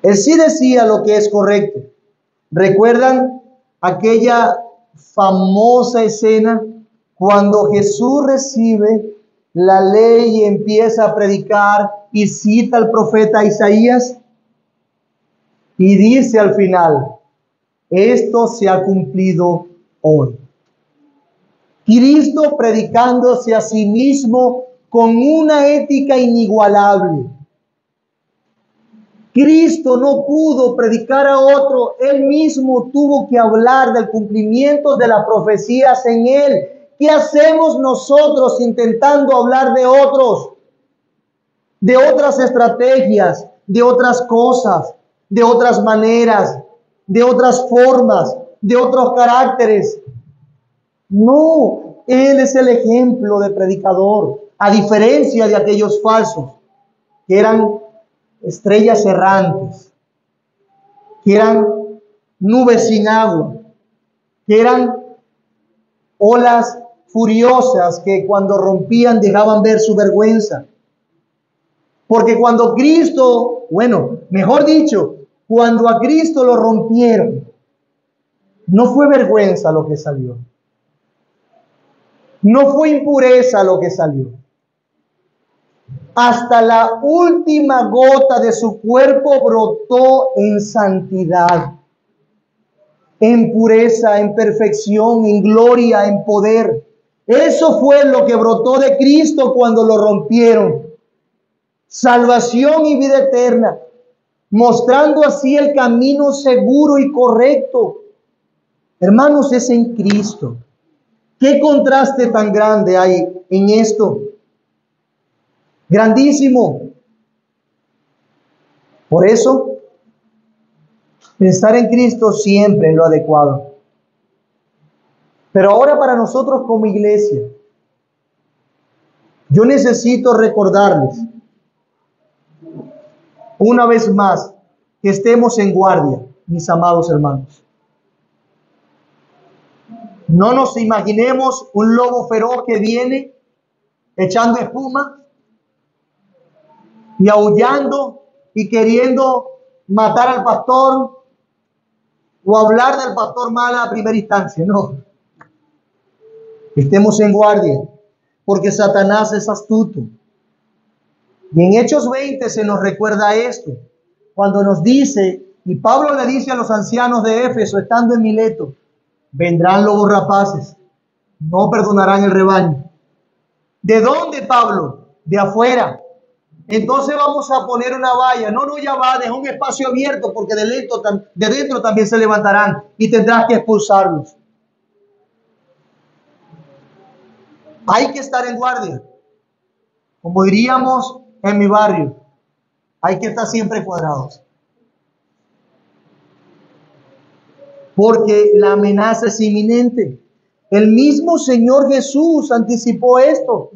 Él sí decía lo que es correcto. ¿Recuerdan aquella famosa escena cuando Jesús recibe la ley y empieza a predicar y cita al profeta Isaías? Y dice al final: esto se ha cumplido hoy. Cristo predicándose a sí mismo con una ética inigualable. Cristo no pudo predicar a otro, Él mismo tuvo que hablar del cumplimiento de las profecías en Él. ¿Qué hacemos nosotros intentando hablar de otros? De otras estrategias, de otras cosas, de otras maneras, de otras formas, de otros caracteres. No, Él es el ejemplo de predicador, a diferencia de aquellos falsos que eran estrellas errantes, que eran nubes sin agua, que eran olas furiosas que cuando rompían dejaban ver su vergüenza. Porque cuando Cristo, mejor dicho, cuando a Cristo lo rompieron, no fue vergüenza lo que salió. No fue impureza lo que salió. Hasta la última gota de su cuerpo brotó en santidad, en pureza, en perfección, en gloria, en poder. Eso fue lo que brotó de Cristo cuando lo rompieron. Salvación y vida eterna, mostrando así el camino seguro y correcto. Hermanos, es en Cristo. ¿Qué contraste tan grande hay en esto? Grandísimo. Por eso, pensar en Cristo siempre es lo adecuado. Pero ahora para nosotros como iglesia, yo necesito recordarles una vez más que estemos en guardia, mis amados hermanos. No nos imaginemos un lobo feroz que viene echando espuma y aullando y queriendo matar al pastor o hablar del pastor mal a primera instancia. No. Estemos en guardia, porque Satanás es astuto. Y en Hechos 20 se nos recuerda esto. cuando nos dice, y Pablo le dice a los ancianos de Éfeso, estando en Mileto, vendrán lobos rapaces, no perdonarán el rebaño. ¿De dónde, Pablo? De afuera. Entonces vamos a poner una valla. No, ya va, deja un espacio abierto, porque de dentro también se levantarán y tendrás que expulsarlos. Hay que estar en guardia. Como diríamos en mi barrio, hay que estar siempre cuadrados. Porque la amenaza es inminente. El mismo Señor Jesús anticipó esto.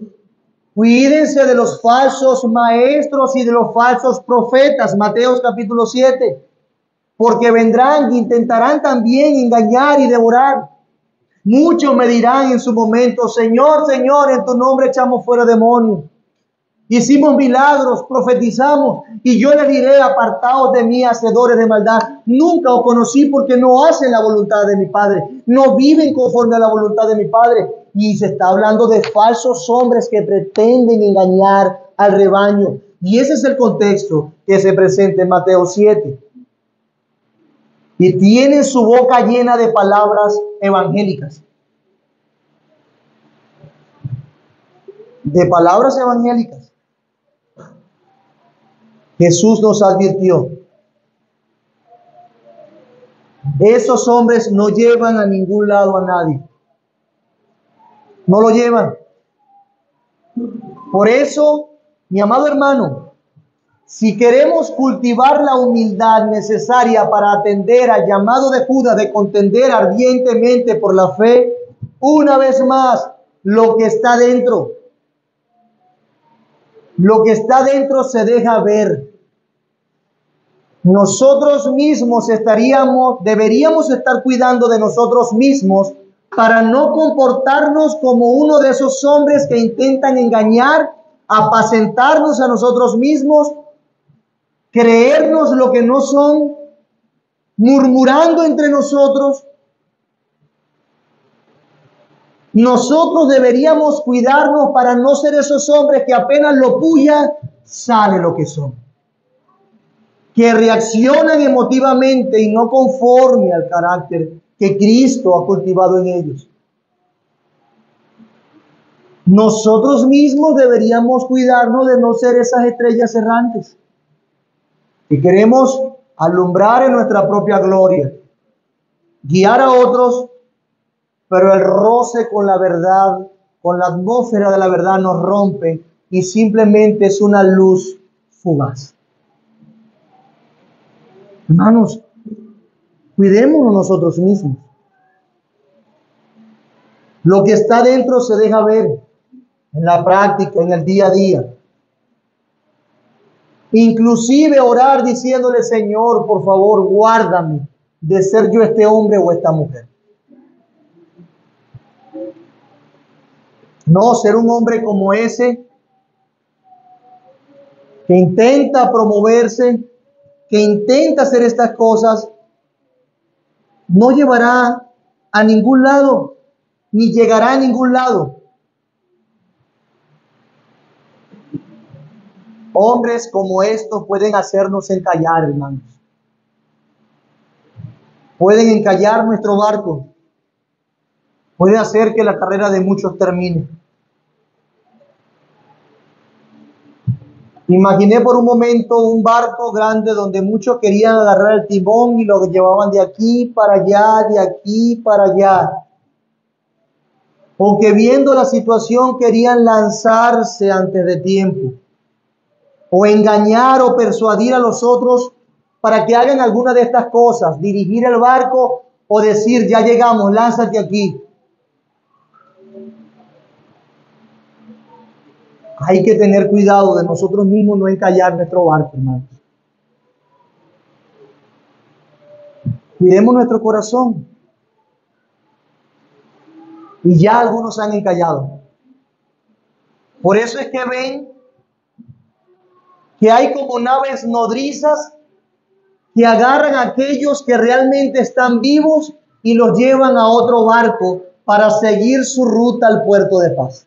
Cuídense de los falsos maestros y de los falsos profetas. Mateo capítulo 7. Porque vendrán e intentarán también engañar y devorar. Muchos me dirán en su momento, Señor, Señor, en tu nombre echamos fuera demonios. Hicimos milagros, profetizamos, y yo les diré, apartaos de mí, hacedores de maldad. Nunca os conocí, porque no hacen la voluntad de mi Padre, no viven conforme a la voluntad de mi Padre. Y se está hablando de falsos hombres que pretenden engañar al rebaño. Y ese es el contexto que se presenta en Mateo 7. Y tienen su boca llena de palabras evangélicas. De palabras evangélicas. Jesús nos advirtió. Esos hombres no llevan a ningún lado a nadie. No lo llevan. Por eso, mi amado hermano, si queremos cultivar la humildad necesaria para atender al llamado de Judas de contender ardientemente por la fe, una vez más, lo que está dentro se deja ver. Nosotros mismos deberíamos estar cuidando de nosotros mismos para no comportarnos como uno de esos hombres que intentan engañar, apacentarnos a nosotros mismos, creernos lo que no son, murmurando entre nosotros. Nosotros deberíamos cuidarnos para no ser esos hombres que apenas lo puya, sale lo que son. Que reaccionan emotivamente y no conforme al carácter que Cristo ha cultivado en ellos. Nosotros mismos deberíamos cuidarnos de no ser esas estrellas errantes que queremos alumbrar en nuestra propia gloria, guiar a otros, pero el roce con la verdad, con la atmósfera de la verdad nos rompe y simplemente es una luz fugaz. Hermanos, cuidémonos nosotros mismos. Lo que está dentro se deja ver en la práctica, en el día a día. Inclusive orar diciéndole, Señor, por favor, guárdame de ser yo este hombre o esta mujer. No ser un hombre como ese que intenta promoverse, que intenta hacer estas cosas, no llevará a ningún lado, ni llegará a ningún lado. Hombres como estos pueden hacernos encallar, hermanos. Pueden encallar nuestro barco. Pueden hacer que la carrera de muchos termine. Imaginé por un momento un barco grande donde muchos querían agarrar el timón y lo llevaban de aquí para allá, de aquí para allá. O que viendo la situación querían lanzarse antes de tiempo. O engañar o persuadir a los otros para que hagan alguna de estas cosas. Dirigir el barco o decir, ya llegamos, lánzate aquí. Hay que tener cuidado de nosotros mismos no encallar nuestro barco, hermanos. Cuidemos nuestro corazón. Y ya algunos han encallado. Por eso es que ven que hay como naves nodrizas que agarran a aquellos que realmente están vivos y los llevan a otro barco para seguir su ruta al puerto de paz.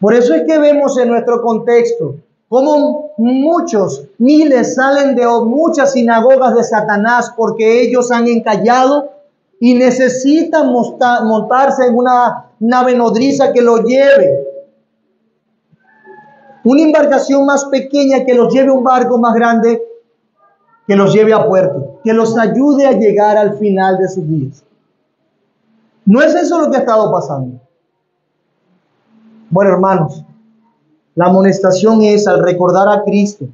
Por eso es que vemos en nuestro contexto cómo muchos, miles salen de muchas sinagogas de Satanás porque ellos han encallado y necesitan montarse en una nave nodriza que los lleve. Una embarcación más pequeña que los lleve a un barco más grande, que los lleve a puerto, que los ayude a llegar al final de sus días. ¿No es eso lo que ha estado pasando? Bueno, hermanos, la amonestación es al recordar a Cristo.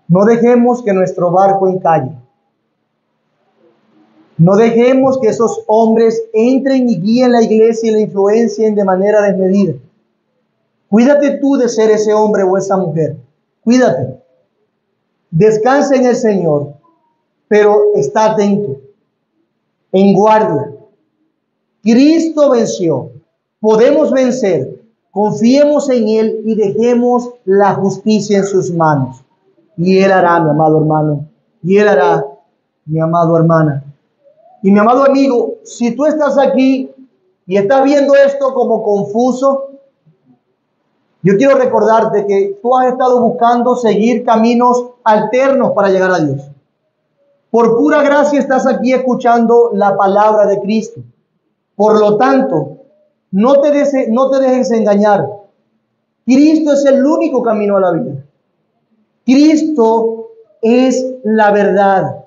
No dejemos que nuestro barco encalle. No dejemos que esos hombres entren y guíen la iglesia y la influencien de manera desmedida. Cuídate tú de ser ese hombre o esa mujer. Cuídate. Descansa en el Señor, pero está atento, en guardia. Cristo venció. Podemos vencer. Confiemos en Él y dejemos la justicia en sus manos. Y Él hará, mi amado hermano. Y Él hará, mi amado hermana. Y mi amado amigo, si tú estás aquí y estás viendo esto como confuso, yo quiero recordarte que tú has estado buscando seguir caminos alternos para llegar a Dios. Por pura gracia estás aquí escuchando la palabra de Cristo. Por lo tanto, no te dejes engañar. Cristo es el único camino a la vida. Cristo es la verdad.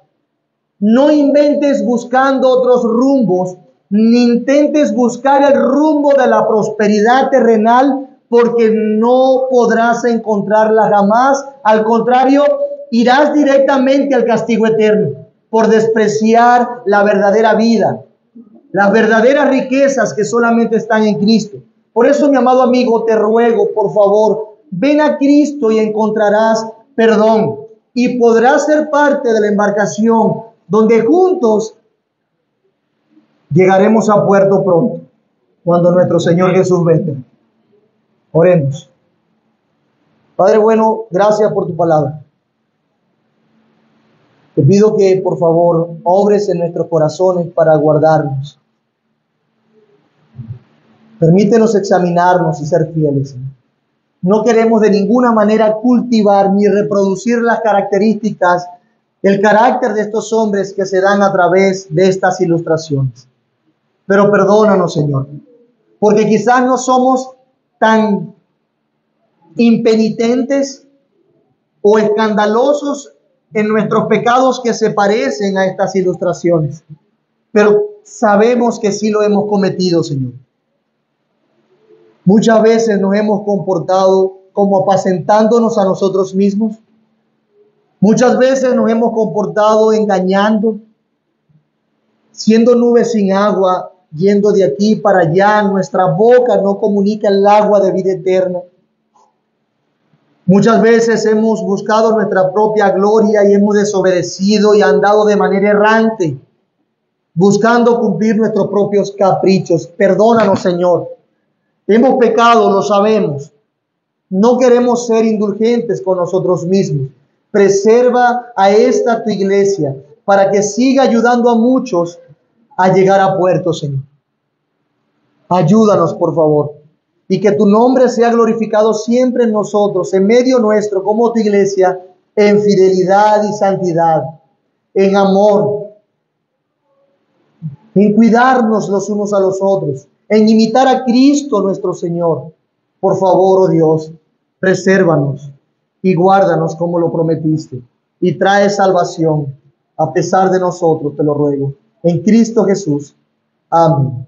No inventes buscando otros rumbos, ni intentes buscar el rumbo de la prosperidad terrenal, porque no podrás encontrarla jamás. Al contrario, irás directamente al castigo eterno por despreciar la verdadera vida, las verdaderas riquezas que solamente están en Cristo. Por eso, mi amado amigo, te ruego, por favor, ven a Cristo y encontrarás perdón y podrás ser parte de la embarcación donde juntos llegaremos a puerto pronto, cuando nuestro Señor Jesús venga. Oremos. Padre bueno, gracias por tu palabra. Te pido que por favor obres en nuestros corazones para guardarnos. Permítenos examinarnos y ser fieles. No queremos de ninguna manera cultivar ni reproducir las características, el carácter de estos hombres que se dan a través de estas ilustraciones. Pero perdónanos, Señor, porque quizás no somos tan impenitentes o escandalosos en nuestros pecados que se parecen a estas ilustraciones, pero sabemos que sí lo hemos cometido, Señor. Muchas veces nos hemos comportado como apacentándonos a nosotros mismos. Muchas veces nos hemos comportado engañando, siendo nubes sin agua, yendo de aquí para allá. Nuestra boca no comunica el agua de vida eterna. Muchas veces hemos buscado nuestra propia gloria y hemos desobedecido y andado de manera errante, buscando cumplir nuestros propios caprichos. Perdónanos, Señor. Hemos pecado, lo sabemos. No queremos ser indulgentes con nosotros mismos. Preserva a esta tu iglesia para que siga ayudando a muchos a llegar a puerto, Señor. Ayúdanos, por favor. Y que tu nombre sea glorificado siempre en nosotros, en medio nuestro, como tu iglesia, en fidelidad y santidad, en amor, en cuidarnos los unos a los otros, en imitar a Cristo nuestro Señor. Por favor, oh Dios, presérvanos y guárdanos como lo prometiste, y trae salvación a pesar de nosotros, te lo ruego. En Cristo Jesús. Amén.